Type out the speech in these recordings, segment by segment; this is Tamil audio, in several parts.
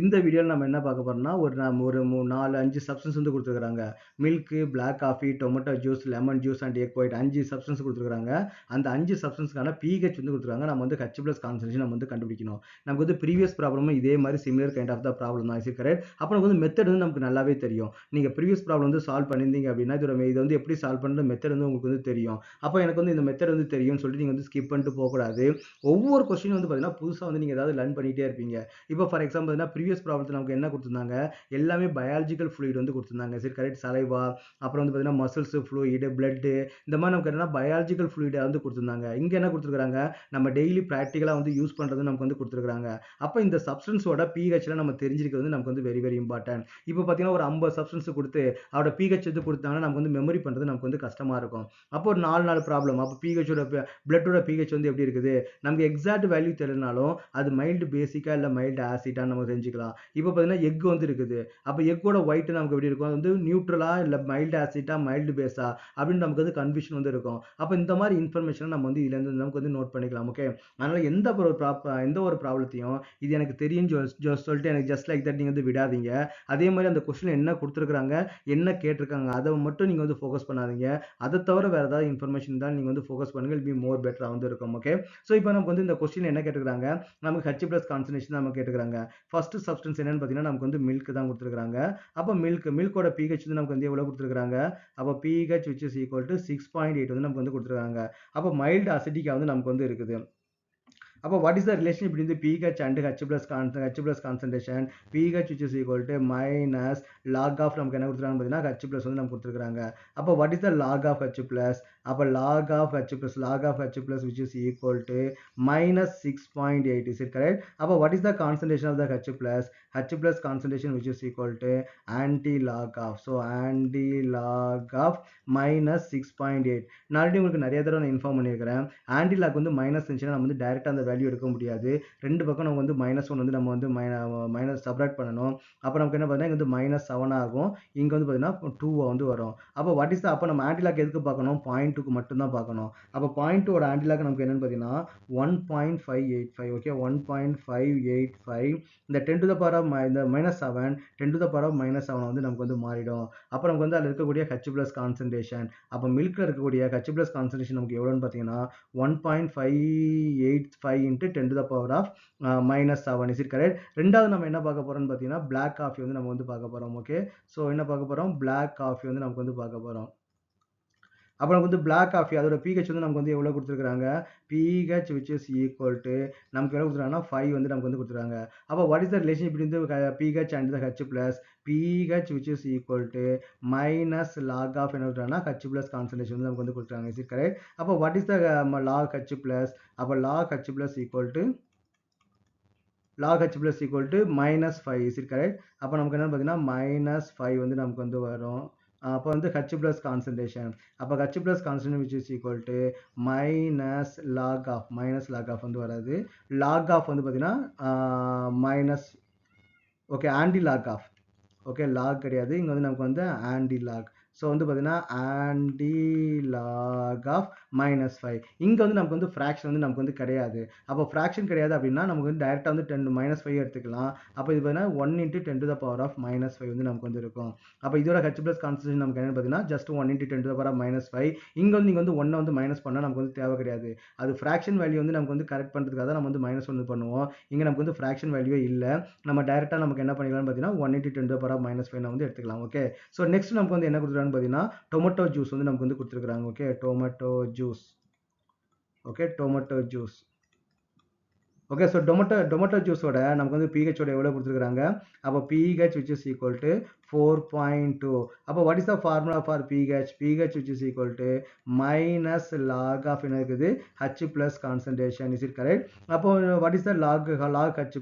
இந்த வீடியோல நம்ம என்ன பார்க்க போறோம்னா, ஒரு 4, 5 சப்ஸ்டன்ஸ் வந்து குடுத்துருக்காங்க. Milk, black coffee, tomato juice, lemon juice and egg white 5 substance குடுத்துருக்காங்க. அந்த 5 சப்ஸ்டன்ஸ்க்கான pH வந்து குடுத்துருக்காங்க. நம்ம வந்து H+ கான்சன்ட்ரேஷன் நம்ம வந்து கண்டுபிடிக்கணும். நமக்கு வந்து ப்ரீவியஸ் ப்ராப்ளமும் இதே மாரி similar kind of the problem தான். Is it correct? அப்ப நமக்கு வந்து மெத்தட் வந்து நமக்கு நல்லாவே தெரியும். நீங்க ப்ரீவியஸ் ப்ராப்ளம் வந்து சால்வ் பண்ணியிருந்தீங்க அப்படின்னா, இத வந்து எப்படி சால்வ் பண்ற மெத்தட் வந்து உங்களுக்கு வந்து தெரியும். அப்ப எனக்கு வந்து இந்த மெத்தட் வந்து தெரியும்னு சொல்லிட்டு நீங்க வந்து ஸ்கிப் பண்ணிட்டு போகக்கூடாது. ஒவ்வொரு கொஸ்டின் வந்து பார்த்தீங்கன்னா, புதுசா வந்து நீங்க ஏதாவது லேர்ன் பண்ணிட்டே இருப்பீங்க. இப்போ ஃபார் எக்ஸாம்பிள் பார்த்தீங்கன்னா, ப்ரீவியஸ் ப்ராப்ளத்துல நமக்கு என்ன குடுத்திருந்தாங்க, எல்லாமே பயாலஜிக்கல் ஃப்ளூயிட் வந்து குடுத்திருந்தாங்க. சரி கரெக்ட். சலைவா, அப்புறம் வந்து பார்த்தீங்கன்னா மசில்ஸ் ஃப்ளூயிட், பிளட் இந்த மாதிரி நமக்கு என்னன்னா பயாலஜிக்கல் ஃப்ளூயிட வந்து குடுத்திருந்தாங்க. இங்க என்ன குடுத்திருக்காங்க, நம்ம டெய்லி பிராக்டிகலா வந்து யூஸ் பண்றது நமக்கு வந்து குடுத்திருக்காங்க. அப்ப இந்த சப்ஸ்டன்ஸோட pHல நம்ம தெரிஞ்சிருக்கிறது வந்து நமக்கு வந்து வெரி வெரி இம்பார்ட்டன்ட். இப்போ பார்த்தீங்கன்னா ஒரு 50 சப்ஸ்டன்ஸ் குடுத்து அதோட pH எது குடுத்தாங்கன்னா நமக்கு வந்து மெமரி பண்றது நமக்கு வந்து கஷ்டமா இருக்கும். அப்போ ஒரு 4 ப்ராப்ளம். அப்ப பிளட்டோட pH வந்து எப்படி இருக்குது, நமக்கு எக்ஸாக்ட் வேல்யூ தெரியலனாலும் அது மைல்டு பேசிக்கா இல்ல மைல்டு ஆசிட்டா நம்ம தெரிஞ்சுக்கலாம். இப்போ பார்த்தீங்கன்னா எக் வந்து இருக்குது. அப்ப எக்கோட ஒயிட் நமக்கு எப்படி இருக்கும், அது வந்து நியூட்ரலா இல்ல மைல்டு ஆசிட்டா மைல்டு பேஸா அப்படின்னு நமக்கு வந்து கன்ஃபியூஷன் வந்து இருக்கும். அப்ப இந்த மாதிரி இன்ஃபர்மேஷன் நம்ம வந்து இதுல இருந்து நமக்கு வந்து நோட் பண்ணிக்கலாம். ஓகே. அதனால எந்த ஒரு ப்ராப்ளத்தையும் இது எனக்கு தெரியும் சொல்லிட்டு எனக்கு ஜஸ்ட் லைக் தட் நீங்க வந்து விடாதீங்க. அதே மாதிரி அந்த கொஸ்டின் என்ன கொடுத்துருக்காங்க, என்ன கேட்டிருக்காங்க அதை மட்டும் நீங்க வந்து ஃபோக்கஸ் பண்ணாதீங்க. அதை தவிர வேற ஏதாவது இன்ஃபர்மேஷன் தான் நீங்க வந்து ஃபோக்கஸ் பண்ணுங்க. இல் பி மோர் பெட்டரா வந்து இருக்கும். ஓகே. ஸோ இப்போ நமக்கு வந்து இந்த கொஸ்டின் என்ன கேட்டிருக்காங்க, நமக்கு H+ கான்சன்ட்ரேஷன் நம்ம கேட்டுக்கிறாங்க. ஃபர்ஸ்ட் சப்ஸ்டன்ஸ் என்னன்னு பார்த்தீங்கன்னா நமக்கு வந்து மில்க் தான் கொடுத்துருக்காங்க. அப்போ மில்கோட pH வந்து நமக்கு வந்து எவ்வளவு கொடுத்துருக்காங்க, அப்போ pH which is equal to 6.8 வந்து நமக்கு வந்து கொடுத்துருக்காங்க. அப்போ மைல்டு அசிடிக்கா வந்து நமக்கு வந்து இருக்குது. அப்போ what is the relation between the pH and H+ concentration? pH which is equal to minus log of நமக்கு என்ன கொடுத்துருக்காங்க பார்த்தீங்கன்னா H+ வந்து நமக்கு கொடுத்துருக்காங்க. அப்போ what is the log of H+? அப்போ log of H+ which is equal to minus 6.8. Is it correct? அப்போ what is the concentration of the H+? H+ concentration which is equal to anti-log of. So anti-log of minus 6.8. நான் ஆல்ரெடி உங்களுக்கு நிறைய தடவை நான் இன்ஃபார்ம் பண்ணியிருக்கிறேன். ஆன்டி-லாக் வந்து மைனஸ் இருந்துச்சுன்னா நம்ம வந்து டைரக்டா அந்த வேல்யூ எடுக்க முடியாது. ரெண்டு பக்கம் நம்ம வந்து -1 வந்து நம்ம வந்து மைனஸ் சப்ட்ராக்ட் பண்ணணும். அப்ப நமக்கு என்ன பார்த்தீங்கன்னா, இங்க வந்து -7 ஆகும். இங்க வந்து பார்த்தீங்கன்னா 2 வந்து வரும். அப்ப நம்ம ஆன்டி-லாக் எதுக்கு பார்க்கணும்? 0.2க்கு மட்டும் தான் பார்க்கணும். அப்ப 0.2 ஓட ஆன்டி-லாக் நமக்கு என்னன்னு பார்த்தீங்கன்னா 1.585. ஓகே. 1.585. இந்த 10 to the power of இந்த -7 10 to the power of -7 வந்து நமக்கு வந்து மாறிடும். அப்ப நமக்கு வந்து அதுல இருக்கக்கூடிய H+ கான்சன்ட்ரேஷன், அப்ப மில்க்ல இருக்கக்கூடிய H+ கான்சன்ட்ரேஷன் நமக்கு எவ்வளவுன்னு பார்த்தீங்கன்னா 1.585 into 10 to the power of -7. Is it correct? ரெண்டாவது நம்ம என்ன பார்க்க போறோம்னு பார்த்தீங்கன்னா பிளாக் காஃபி வந்து நம்ம வந்து பார்க்க போறோம். ஓகே. ஸோ என்ன பார்க்க போறோம், பிளாக் காஃபி வந்து நமக்கு வந்து பார்க்க போறோம். அப்புறம் வந்து பிளாக் காஃபி அதோட pH வந்து நமக்கு வந்து எவ்வளவு கொடுத்துருக்காங்க, pH which is equal to நமக்கு எவ்வளவு கொடுத்துருக்காங்கன்னா 5 வந்து நமக்கு வந்து கொடுத்துருக்காங்க. அப்போ what is the relation between the pH and the H+? pH which is equal to minus log of என்ன கொடுத்துருக்காங்கன்னா H+ கான்சன்ட்ரேஷன் வந்து நமக்கு வந்து கொடுத்துருக்காங்க. Is it correct? அப்போ what is the log H+? அப்போ log H+ equal to -5. Is it correct? அப்போ நமக்கு என்ன பார்த்தீங்கன்னா -5 வந்து நமக்கு வந்து வரும். அப்போ வந்து H+ கான்சன்ட்ரேஷன், அப்போ H+ concentration which is equal to -log of வந்து வராது. log of வந்து பார்த்தீங்கன்னா minus, okay, anti log of. Okay. Log கிடையாது, இங்க வந்து நமக்கு வந்து ஆன்டி லாக். ஸோ வந்து பார்த்தீங்கன்னா ஆன்டி லாக் ஆஃப் -5. இங்க வந்து நமக்கு வந்து ஃப்ராக்ஷன் வந்து நமக்கு வந்து கிடையாது. அப்போ ஃப்ராக்ஷன் கிடையாது அப்படின்னா நமக்கு வந்து டைரக்டா வந்து 10 -5 எடுத்துக்கலாம். அப்போ இது பார்த்தீங்கன்னா 1 into 10 to the power of -5 வந்து நமக்கு வந்து இருக்கும். அப்போ இதோட H+ கான்சன்ட்ரேஷன் நமக்கு என்னன்னு பார்த்தீங்கன்னா just 1 into 10 to the power of -5. இங்க வந்து நீங்க வந்து 1 வந்து மைனஸ் பண்ணா நமக்கு வந்து தேவை கிடையாது. அது ஃப்ராக்ஷன் வேல்யூ வந்து நமக்கு வந்து கரெக்ட் பண்றதுக்காக தான் நம்ம வந்து -1 பண்ணுவோம். இங்க நமக்கு வந்து ஃப்ராக்ஷன் வேல்யூவே இல்ல. நம்ம டைரக்டா நமக்கு என்ன பண்ணிக்கலாம்னு பார்த்தீங்கன்னா 1 into 10 to the power of -5 வந்து எடுத்துக்கலாம். ஓகே. ஸோ நெக்ஸ்ட் நமக்கு வந்து என்ன கொடுத்துருக்காங்கன்னு பார்த்தீங்கன்னா டொமேட்டோ ஜூஸ் வந்து நமக்கு வந்து கொடுத்துருக்காங்க. Okay. Tomato juice. Okay. Tomato juice. Okay. So tomato ஜூஸோட நமக்கு வந்து pH ஓட எவ்வளவு கொடுத்துருக்காங்க, அப்போ pH which is equal to 4.2. அப்போ what is the formula for pH? pH which is equal to minus log of என்ன இருக்குது, H+ concentration. Is it correct? அப்போ what is the log H+?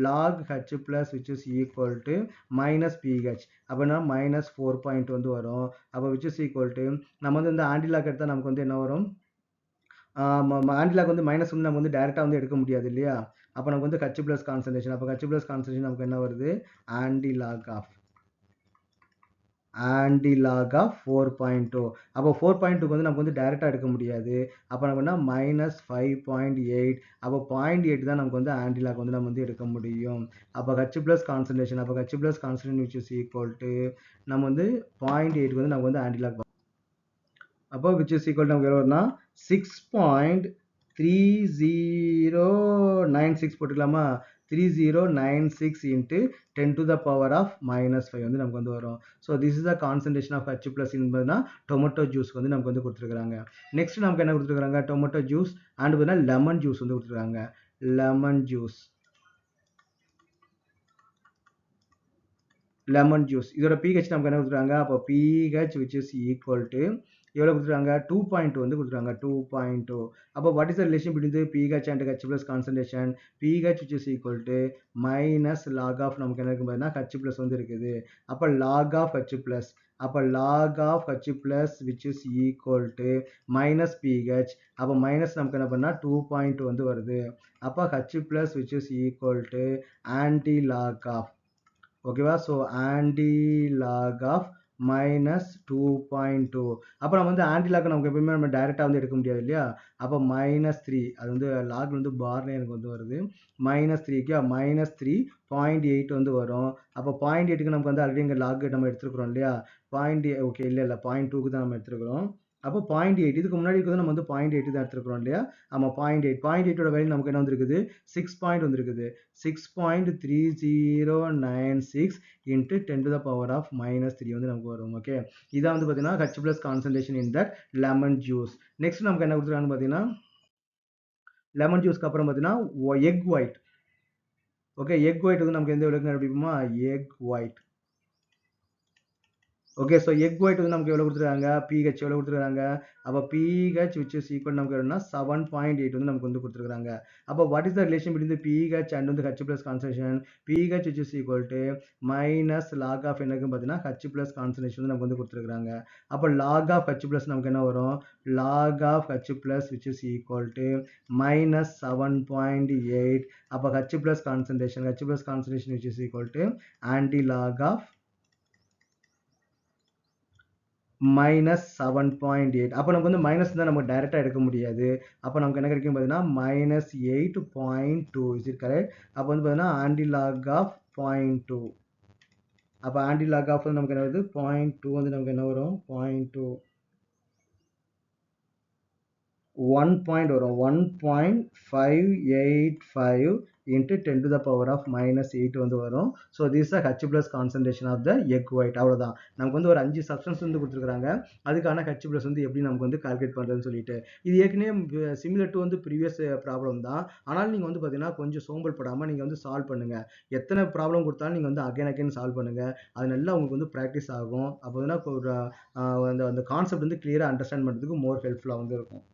log H+ which is equal to minus pH. அப்போனா -4.2 வந்து வரும். அப்போ which is equal to நம்ம வந்து இந்த ஆன்டி லாக் எடுத்தா நமக்கு வந்து என்ன வரும், ஆன்டி-லாக் வந்து -1 நம்ம வந்து டைரக்டா வந்து எடுக்க முடியாது இல்லையா? அப்ப நமக்கு வந்து H+ கான்சன்ட்ரேஷன், அப்ப H+ கான்சன்ட்ரேஷன் நமக்கு என்ன வருது, ஆன்டி-லாக் ஆஃப். Anti-lock of 4.2. அப்போ 4.2க்கு வந்து நமக்கு வந்து டைரெக்டாக எடுக்க முடியாது. அப்போ நம்ம என்ன -5.8. அப்போ 0.8 தான் நமக்கு வந்து ஆன்டிலாக் வந்து நம்ம வந்து எடுக்க முடியும். அப்போ H ப்ளஸ் கான்சன்ட்ரேஷன், அப்போ H plus concentration which is equal to நம்ம வந்து 0.8க்கு வந்து நமக்கு வந்து ஆன்டிலாக், அப்போ விச் இஸ் ஈக்குவல் நமக்கு எவ்வளோ வரும்னா 6.3096 போட்டுக்கலாமா? 3096 into 10 to the power of -5 வந்து நமக்கு வந்து வரும். So this is the concentration of H plus என்பதுனா டொமேட்டோ ஜூஸ் வந்து நமக்கு வந்து கொடுத்துருக்காங்க. நெக்ஸ்ட் நமக்கு என்ன கொடுத்துருக்காங்க? டொமேட்டோ ஜூஸ் அண்ட் பார்த்தீங்கன்னா லெமன் ஜூஸ் வந்து கொடுத்துருக்காங்க. லெமன் ஜூஸ், லெமன் ஜூஸ் இதோட pH நமக்கு என்ன கொடுத்துருக்காங்க? அப்போ pH which is equal to எவ்வளோ கொடுத்துருக்காங்க? 2.2 வந்து கொடுத்துருக்காங்க. 2.2. அப்போ what is the relation between pH and H plus concentration? pH which is equal to minus log of நமக்கு என்ன இருக்கு பார்த்தீங்கன்னா H plus வந்து இருக்குது. அப்போ log of H plus, அப்போ log of H plus which is equal to minus pH. அப்போ மைனஸ் நமக்கு என்ன பண்ணா 2.2 வந்து வருது. அப்போ H plus which is equal to anti log of, ஓகேவா? So antilog of -2.2. அப்போ நம்ம வந்து ஆன்டிலாக் நமக்கு எப்பவுமே நம்ம டைரெக்டாக வந்து எடுக்க முடியாது இல்லையா? அப்போ -3, அது வந்து லாக் வந்து பார்னே எனக்கு வந்து வருது. -3க்கு -3.8 வந்து வரும். அப்போ 0.8க்கு நமக்கு வந்து ஆல்ரெடி இங்கே லாக் நம்ம எடுத்துருக்குறோம் இல்லையா? 0.8 ஓகே, இல்லை 0.2க்கு தான் நம்ம எடுத்துருக்குறோம். அப்போ 0.8 இதுக்கு முன்னாடி இருக்கிறது நம்ம வந்து 0.8 தான் எடுத்துருக்குறோம் இல்லையா? ஆமாம் 0.8ஓட வேல்யூ நமக்கு என்ன வந்துருக்குது? 6 பாயிண்ட் வந்துருக்குது. 6.3096 into 10 to the power of -3 வந்து நமக்கு வரும். ஓகே, இதான் வந்து பார்த்தீங்கன்னா H plus concentration in that lemon juice. Next நமக்கு என்ன கொடுத்துருக்காங்கன்னு பார்த்தீங்கன்னா லெமன் ஜூஸ்க்கு அப்புறம் பார்த்தீங்கன்னா egg white. Okay, egg white வந்து நமக்கு எந்த விளக்கம் கண்டுபிடிப்போமா? Egg white. Okay, so egg white வந்து நமக்கு எவ்வளோ கொடுத்துருக்காங்க? pH எவ்வளோ கொடுத்துருக்காங்க? அப்போ pH which is equal நமக்கு எவ்வளோனா 7.8 வந்து நமக்கு வந்து கொடுத்துருக்காங்க. அப்போ what is the relation between pH and வந்து H plus concentration? pH which is equal to minus log of என்னக்கு பார்த்தீங்கன்னா H plus concentration வந்து நமக்கு வந்து கொடுத்துருக்காங்க. அப்போ log of H plus நமக்கு என்ன வரும்? log of H plus which is equal to minus 7.8. அப்போ H plus concentration which is equal to anti-log of -7.8. அப்போ நமக்கு வந்து மைனஸ் தான் நம்ம டைரெக்டாக எடுக்க முடியாது. அப்போ நமக்கு என்ன கிடைக்கும் பார்த்தீங்கன்னா -8.2. Is it correct? அப்போ வந்து பார்த்தீங்கன்னா ஆன்டிலாக் ஆஃப் 0.2. அப்போ ஆன்டிலாக் ஆஃப் வந்து நமக்கு என்ன வருது? 0.2 வந்து நமக்கு என்ன வரும்? 0.2 1 பாயிண்ட் வரும். 1.585 into 10 to the power of -8 வந்து வரும். So this is H plus concentration of the egg white. அவ்வளோதான். நமக்கு வந்து ஒரு 5 சப்ஸ்டன்ஸ் வந்து கொடுத்துருக்காங்க. அதுக்கான H plus வந்து எப்படி நமக்கு வந்து கால்குலேட் பண்ணுறதுன்னு சொல்லிட்டு, இது ஏற்கனவே சிமிலர் டு வந்து ப்ரீவியஸ் ப்ராப்ளம் தான். ஆனால் நீங்கள் வந்து பார்த்தீங்கன்னா கொஞ்சம் சோம்பல் படாமல் நீங்கள் வந்து சால்வ் பண்ணுங்க. எத்தனை ப்ராப்ளம் கொடுத்தாலும் நீங்கள் வந்து அகைன் சால்வ் பண்ணுங்க. அது நல்லா உங்களுக்கு வந்து ப்ராக்டிஸ் ஆகும். அப்போ வந்து ஒரு அந்த கான்செப்ட் வந்து கிளியராக அண்டர்ஸ்டாண்ட் பண்ணுறதுக்கு மோர் ஹெல்ப்ஃபுல்லாக வந்து இருக்கும்.